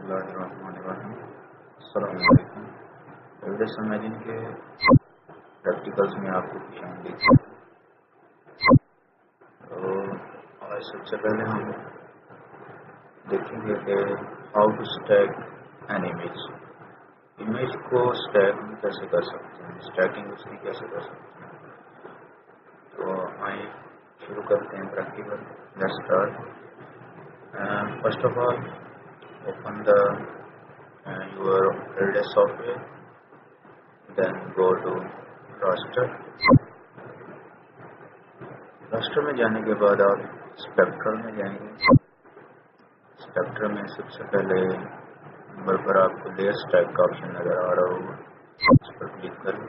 बिस्मिल्लाहिर्रहमानिर्रहीम। अस्सलाम वालेकुम। एर्डेस इमेजिन के प्रैक्टिकल्स में आपको खुश आमदीद। तो आज सबसे पहले हम देखेंगे कि how to stack an image को स्टैक हम कैसे कर सकते हैं, स्टैकिंग उसकी कैसे कर सकते हैं। तो आइए शुरू करते हैं practical. Let's start. First of all open the your ERDAS software, then go to raster। Raster में जाने के बाद आप स्पेक्ट्रल में जाएंगे। स्पेक्ट्रल में सबसे पहले नंबर पर आपको लेयर स्टैक का ऑप्शन नज़र आ रहा होगा, उस पर क्लिक करें।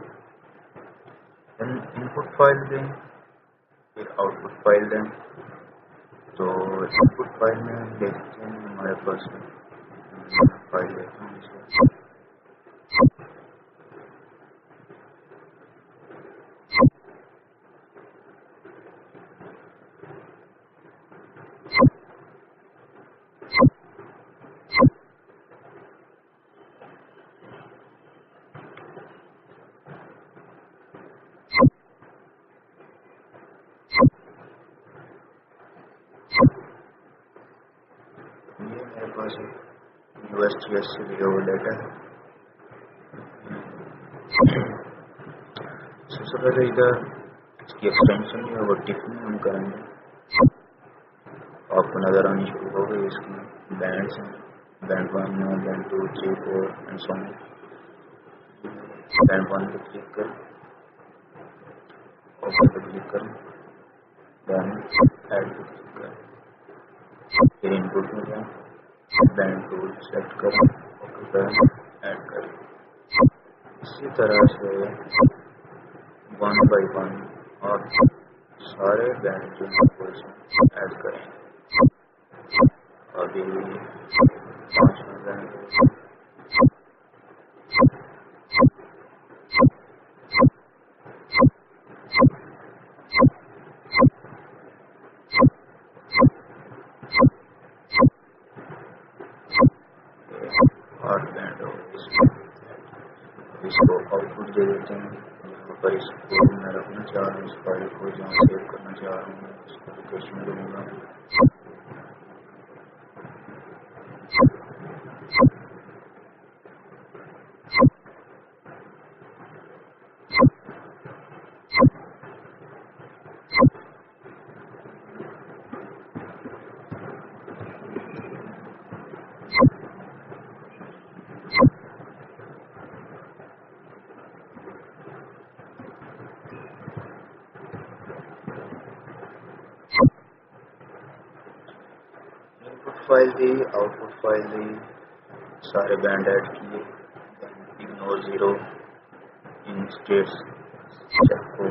देन इनपुट फाइल दें, फिर आउटपुट फाइल दें। तो इनपुट फाइल में हम देखते हैं हमारे पास फाइल देता हूँ इसको। ये मेरे पास USGS से लिया हुआ डेटा है। सबसे पहले इधर इसकी एक्सटेंशन जो है वो टिफनी हम करेंगे। आपको नज़र आनी शुरू हो गई। इसकी बैंड्स हैं, band 1, band 2, 3, 4 and so on. Band 1 पे क्लिक करें, ओके पे क्लिक करें, देन ऐड पे क्लिक करें, फिर इनपुट में जाएं, बैंड 2 सेलेक्ट करें, ओके करें, ऐड करें। इसी तरह से 1 बाई 1 और सारे बैंड जो हैं वो इसमें ऐड करें। अभी 5 बैंड हो इसको आउटपुट दे देते हैं। यहाँ पर इसको मैं रखना चाह रहा हूँ, इस फाइल को जहाँ सेव करना चाह रहा हूँ उसको लोकेशन दूंगा। इनपुट फाइल दी, आउटपुट फाइल दी, सारे बैंड ऐड किए। Ignore zero in states check को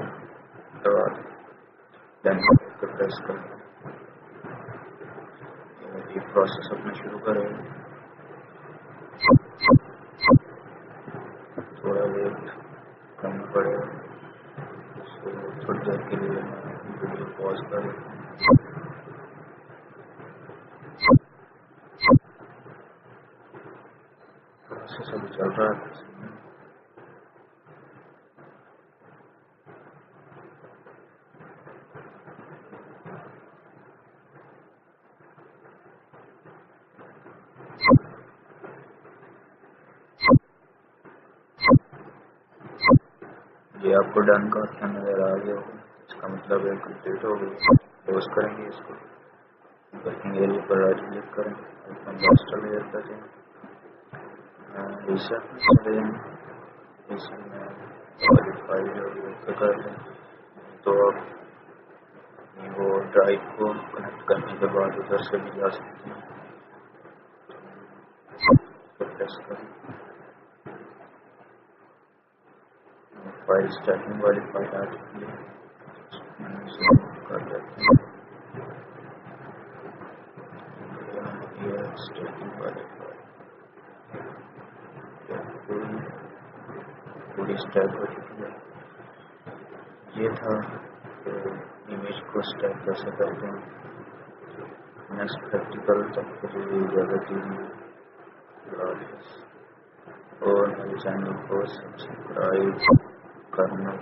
दबा दें, प्रेस करें। ये प्रोसेस अपना शुरू करें। थोड़ा वेट करना पड़ेगा, उसको थोड़ी देर के लिए वीडियो पॉज करें। प्रोसेस अभी चल रहा है। ये आपको डन का ऑप्शन नजर आ गया होगा, इसका मतलब है कंप्लीट हो गई। क्लोज करेंगे इसको, वर्किंग एरिया पर राइट क्लिक करें, मास्टर लेयर पर जाएं, रीसेट में चले जाएं। इसमें वाली फाइल जो है ओके कर दें। तो आप वो ड्राइव को कनेक्ट करने के बाद उधर से भी जा सकते हैं। तो प्रेस करें, फाइल स्टैकिंग वाली फाइल आ चुकी है, कर देते हैं। ये स्टैकिंग वाली फाइल पूरी स्टैक हो चुकी है। ये था कि इमेज को स्टैक कैसे करते हैं। नेक्स्ट प्रैक्टिकल तक के लिए इजाज़त दीजिए। चैनल को सब्सक्राइब करना